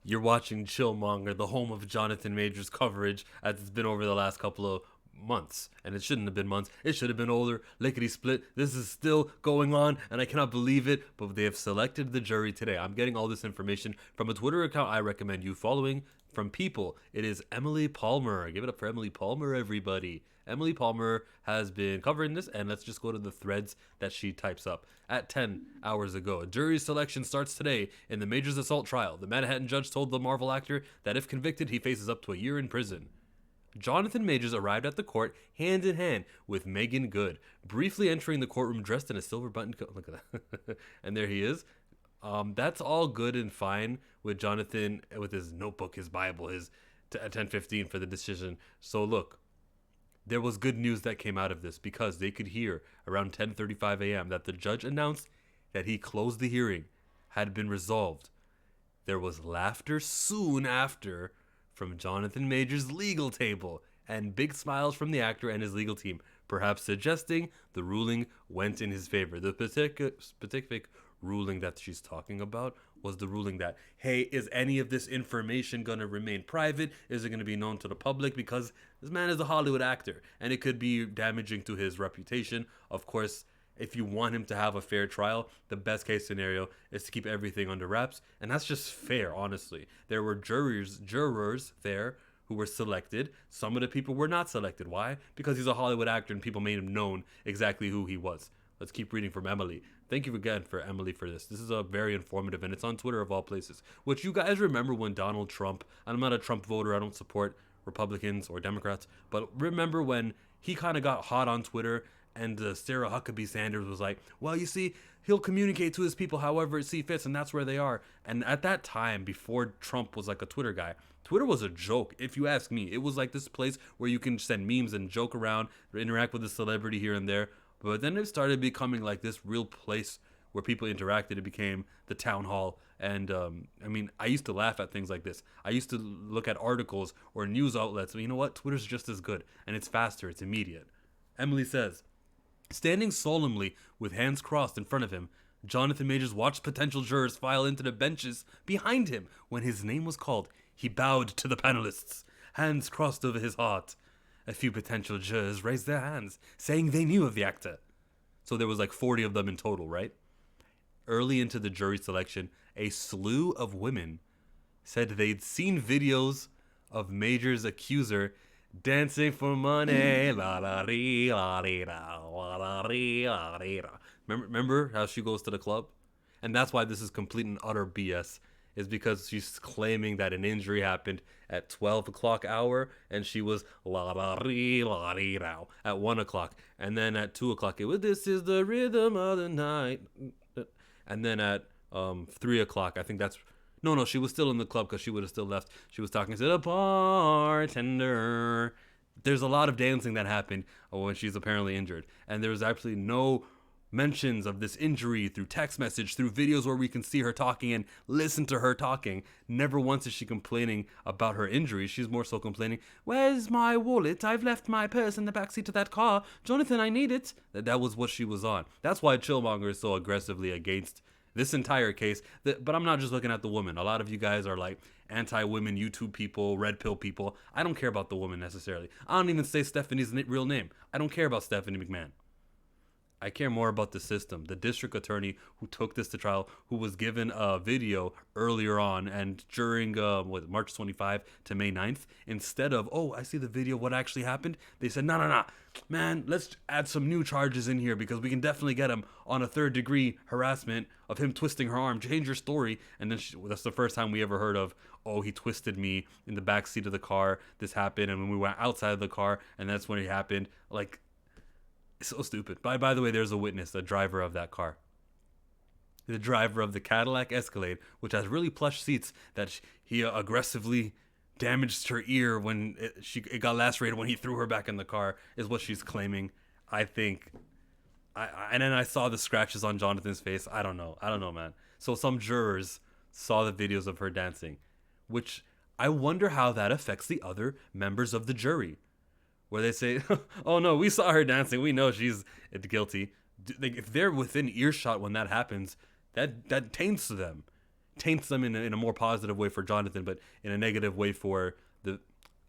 You're watching Chillmonger, the home of Jonathan Majors coverage, as it's been over the last couple of months. And it shouldn't have been months. It should have been older. Lickety split. This is still going on, and I cannot believe it. But they have selected the jury today. I'm getting all this information from a Twitter account I recommend you following from People. It is Emily Palmer. Give it up for Emily Palmer, everybody. Emily Palmer has been covering this, and let's just go to the threads that she types up. At 10 hours ago, a jury selection starts today in the Majors assault trial. The Manhattan judge told the Marvel actor that if convicted, he faces up to a year in prison. Jonathan Majors arrived at the court hand in hand with Megan Good, briefly entering the courtroom dressed in a silver button coat. Look at that. And there he is. That's all good and fine with Jonathan, with his notebook, his Bible, his 10:15 for the decision. So look, there was good news that came out of this because they could hear around 10:35 a.m. that the judge announced that he closed the hearing, had been resolved. There was laughter soon after from Jonathan Majors' legal table and big smiles from the actor and his legal team, perhaps suggesting the ruling went in his favor. The specific ruling that she's talking about was the ruling that, hey, is any of this information going to remain private? Is it going to be known to the public? Because this man is a Hollywood actor and it could be damaging to his reputation. Of course, if you want him to have a fair trial, the best case scenario is to keep everything under wraps. And that's just fair, honestly. There were jurors there who were selected. Some of the people were not selected. Why? Because he's a Hollywood actor and people made him known exactly who he was. Let's keep reading from Emily. Thank you again for Emily for this. This is a very informative, and it's on Twitter of all places. Which you guys remember when Donald Trump, I'm not a Trump voter, I don't support Republicans or Democrats, but remember when he kind of got hot on Twitter and Sarah Huckabee Sanders was like, well, you see, he'll communicate to his people however it see fits, and that's where they are. And at that time, before Trump was like a Twitter guy, Twitter was a joke, if you ask me. It was like this place where you can send memes and joke around, interact with a celebrity here and there. But then it started becoming like this real place where people interacted. It became the town hall. And I mean, I used to laugh at things like this. I used to look at articles or news outlets. But you know what? Twitter's just as good. And it's faster. It's immediate. Emily says, standing solemnly with hands crossed in front of him, Jonathan Majors watched potential jurors file into the benches behind him. When his name was called, he bowed to the panelists, hands crossed over his heart. A few potential jurors raised their hands, saying they knew of the actor. So there was like 40 of them in total, right? Early into the jury selection, a slew of women said they'd seen videos of Major's accuser dancing for money. La la dee, la dee, da, la la dee, la dee, da. Remember how she goes to the club? And that's why this is complete and utter BS. Is because she's claiming that an injury happened at 12 o'clock hour and she was la la dee la dee da at 1 o'clock. And then at 2 o'clock it was this is the rhythm of the night. And then at 3 o'clock, I think that's no, she was still in the club because she would have still left. She was talking to the bartender. There's a lot of dancing that happened when she's apparently injured, and there was absolutely no mentions of this injury through text message, through videos where we can see her talking and listen to her talking. Never once is she complaining about her injury. She's more so complaining, where's my wallet? I've left my purse in the backseat of that car. Jonathan, I need it. That was what she was on. That's why Chillmonger is so aggressively against this entire case. But I'm not just looking at the woman. A lot of you guys are like anti-women YouTube people, red pill people. I don't care about the woman necessarily. I don't even say Stephanie's real name. I don't care about Stephanie McMahon. I care more about the system. The district attorney who took this to trial, who was given a video earlier on and during March 25 to May 9th, instead of, oh, I see the video, what actually happened, they said, no, man, let's add some new charges in here because we can definitely get him on a third-degree harassment of him twisting her arm. Change your story. And then that's the first time we ever heard of, oh, he twisted me in the back seat of the car. This happened, and when we went outside of the car, and that's when it happened. Like, so stupid. By the way, there's a witness, the driver of that car. The driver of the Cadillac Escalade, which has really plush seats that he aggressively damaged her ear when it got lacerated when he threw her back in the car, is what she's claiming. I think. And then I saw the scratches on Jonathan's face. I don't know, man. So some jurors saw the videos of her dancing, which I wonder how that affects the other members of the jury. Where they say, oh no, we saw her dancing, we know she's guilty. If they're within earshot when that happens, that taints them. taints them in a more positive way for Jonathan, but in a negative way for the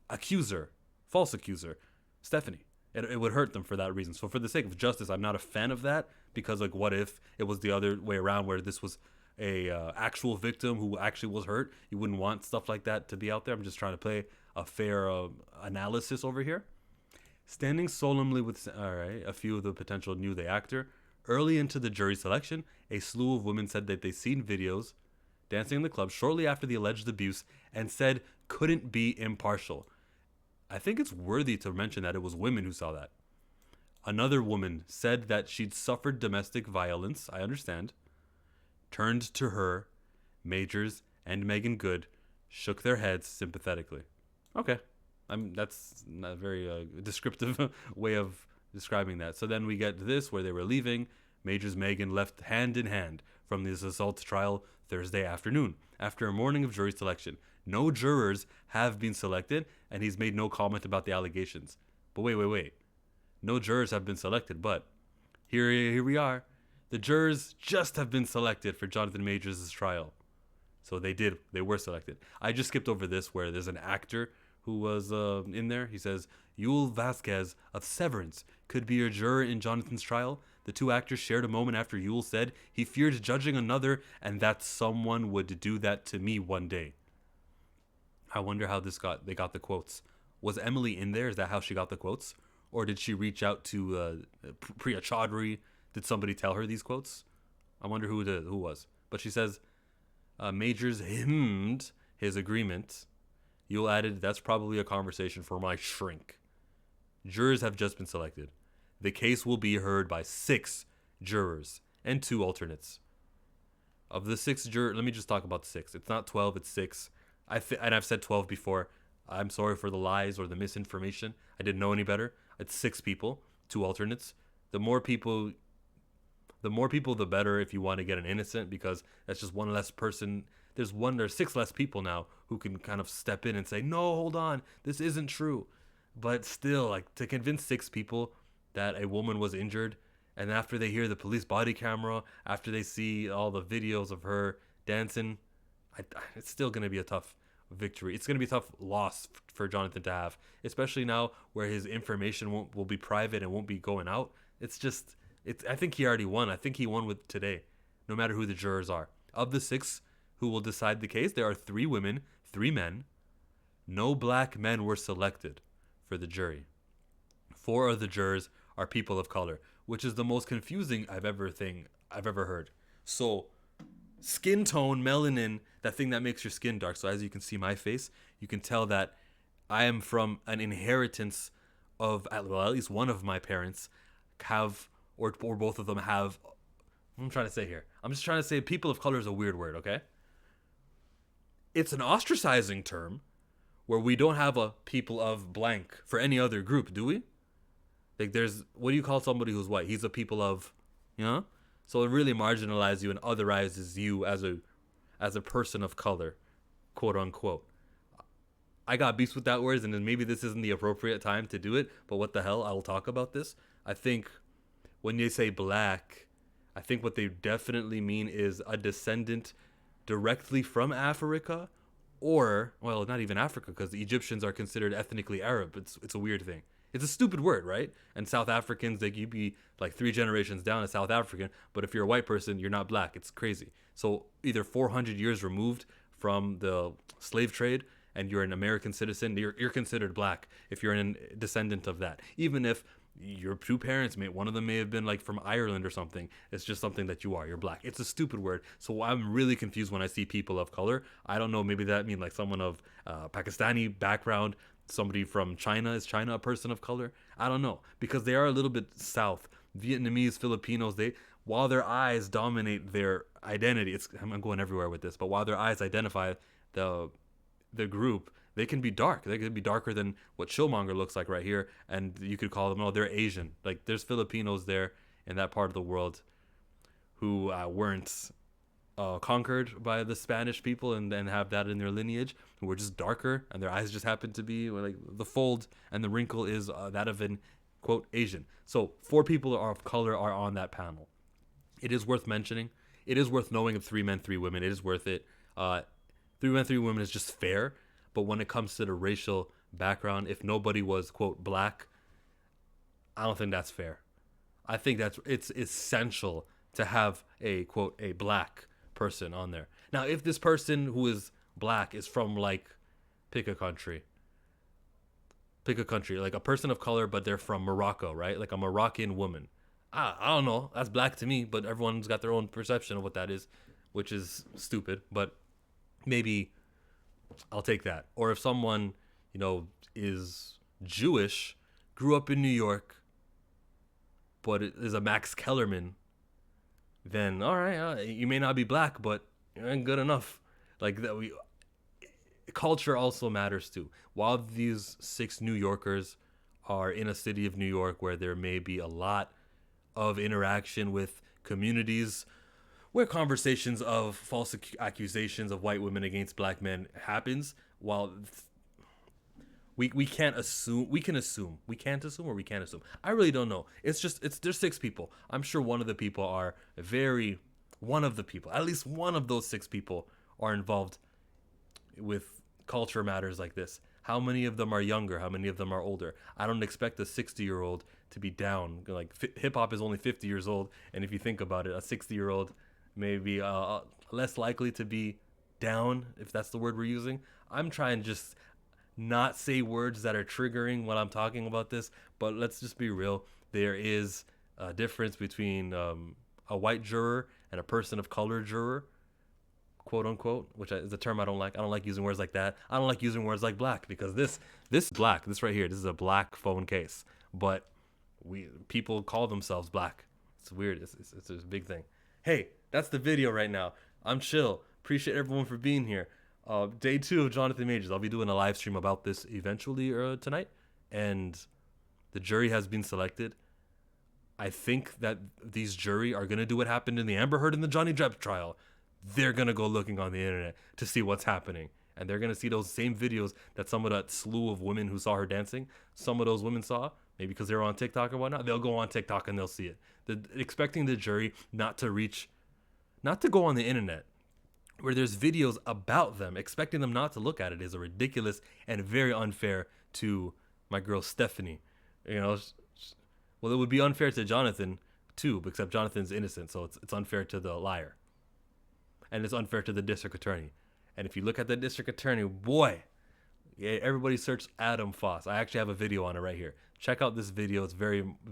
accuser, false accuser, Stephanie. It would hurt them for that reason. So for the sake of justice, I'm not a fan of that, because like, what if it was the other way around, where this was a actual victim who actually was hurt? You wouldn't want stuff like that to be out there. I'm just trying to play a fair analysis over here. Standing solemnly with a few of the potential knew the actor. Early into the jury selection, a slew of women said that they'd seen videos dancing in the club shortly after the alleged abuse and said couldn't be impartial. I think it's worthy to mention that it was women who saw that. Another woman said that she'd suffered domestic violence, I understand, turned to her. Majors and Meagan Good shook their heads sympathetically. Okay. That's not a very descriptive way of describing that. So then we get this, where they were leaving. Majors Meagan left hand in hand from this assault trial Thursday afternoon after a morning of jury selection. No jurors have been selected, and he's made no comment about the allegations. But wait. No jurors have been selected, but here we are. The jurors just have been selected for Jonathan Majors' trial. So they were selected. I just skipped over this, where there's an actor who was in there. He says, Yul Vasquez of Severance could be a juror in Jonathan's trial. The two actors shared a moment after Yul said he feared judging another and that someone would do that to me one day. I wonder how they got the quotes. Was Emily in there? Is that how she got the quotes? Or did she reach out to Priya Chaudhry? Did somebody tell her these quotes? I wonder who was. But she says, Majors hymned his agreement. Yul added, that's probably a conversation for my shrink. Jurors have just been selected. The case will be heard by 6 jurors and 2 alternates. Of the 6 jurors, let me just talk about 6. It's not 12, it's 6. And I've said 12 before. I'm sorry for the lies or the misinformation. I didn't know any better. It's 6 people, 2 alternates. The more people, the better if you want to get an innocent, because that's just one less person. There's 6 less people now who can kind of step in and say, no, hold on, this isn't true. But still, like, to convince 6 people that a woman was injured, and after they hear the police body camera, after they see all the videos of her dancing, it's still going to be a tough victory. It's going to be a tough loss for Jonathan to have, especially now where his information will be private and won't be going out. I think he already won. I think he won with today, no matter who the jurors are. Of the 6 who will decide the case, there are 3 women, 3 men. No black men were selected for the jury. 4 of the jurors are people of color, which is the most confusing I've ever heard. So, skin tone, melanin, that thing that makes your skin dark. So as you can see my face, you can tell that I am from an inheritance of, at least one of my parents have, or both of them have. What I'm trying to say here. I'm just trying to say people of color is a weird word, okay? It's an ostracizing term where we don't have a people of blank for any other group, do we? Like, what do you call somebody who's white? He's a people of, you know? So it really marginalizes you and otherizes you as a person of color, quote unquote. I got beefs with that word, and then maybe this isn't the appropriate time to do it, but what the hell, I'll talk about this. I think when they say black, I think what they definitely mean is a descendant directly from Africa, or, well, not even Africa, because the Egyptians are considered ethnically Arab. It's a weird thing. It's a stupid word, right? And South Africans, you'd be like 3 generations down a South African, but if you're a white person, you're not black. It's crazy. So either 400 years removed from the slave trade and you're an American citizen, you're considered black if you're a descendant of that. Even if your 2 parents, one of them may have been like from Ireland or something, it's just something that you're black. It's a stupid word. So I'm really confused when I see people of color. I don't know, maybe that means like someone of Pakistani background, somebody from China. Is China a person of color? I don't know, because they are a little bit south. Vietnamese, Filipinos, while their eyes dominate their identity, I'm going everywhere with this, but while their eyes identify the group, they can be dark. They could be darker than what Chillmonger looks like right here, and you could call them, they're Asian. Like, there's Filipinos there in that part of the world who weren't conquered by the Spanish people and have that in their lineage, who were just darker, and their eyes just happen to be like the fold and the wrinkle is that of an, quote, Asian. So 4 people of color are on that panel. It is worth mentioning. It is worth knowing of 3 men, 3 women. It is worth it. Three men, three women is just fair. But when it comes to the racial background, if nobody was quote black, I don't think that's fair. I think it's essential to have a quote a black person on there. Now, if this person who is black is from like pick a country, like a person of color, but they're from Morocco, right? Like a Moroccan woman. I don't know. That's black to me, but everyone's got their own perception of what that is, which is stupid. But maybe I'll take that. Or if someone, is Jewish, grew up in New York, but is a Max Kellerman, then all right, you may not be black, but you ain't good enough. Like that, we culture also matters too. While these six New Yorkers are in a city of New York where there may be a lot of interaction with communities where conversations of false accusations of white women against black men happens, while we can't assume, we can assume, we can't assume, or we can't assume. I really don't know. There's six people. I'm sure one of the people are at least one of those six people are involved with culture matters like this. How many of them are younger? How many of them are older? I don't expect a 60-year-old to be down. Like hip hop is only 50 years old, and if you think about it, a 60-year-old may be less likely to be down, if that's the word we're using. I'm trying just not say words that are triggering when I'm talking about this, but let's just be real. There is a difference between a white juror and a person of color juror, quote unquote, which is a term I don't like. I don't like using words like that. I don't like using words like black, because this black, this right here, this is a black phone case, but people call themselves black. It's weird. It's a big thing. Hey, that's the video right now. I'm chill. Appreciate everyone for being here. Day 2 of Jonathan Majors. I'll be doing a live stream about this eventually tonight, and the jury has been selected. I think that these jury are gonna do what happened in the Amber Heard and the Johnny Depp trial. They're gonna go looking on the internet to see what's happening, and they're gonna see those same videos that some of that slew of women who saw her dancing, some of those women saw, maybe because they were on TikTok or whatnot. They'll go on TikTok and they'll see it. Expecting the jury not to go on the internet where there's videos about them, expecting them not to look at it is a ridiculous and very unfair to my girl Stephanie. Well, it would be unfair to Jonathan too, except Jonathan's innocent, so it's unfair to the liar. And it's unfair to the district attorney. And if you look at the district attorney, boy, yeah, everybody search Adam Foss. I actually have a video on it right here. Check out this video. It's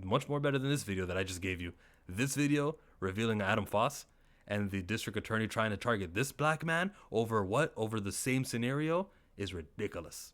much more better than this video that I just gave you. This video revealing Adam Foss and the district attorney trying to target this black man over the same scenario is ridiculous.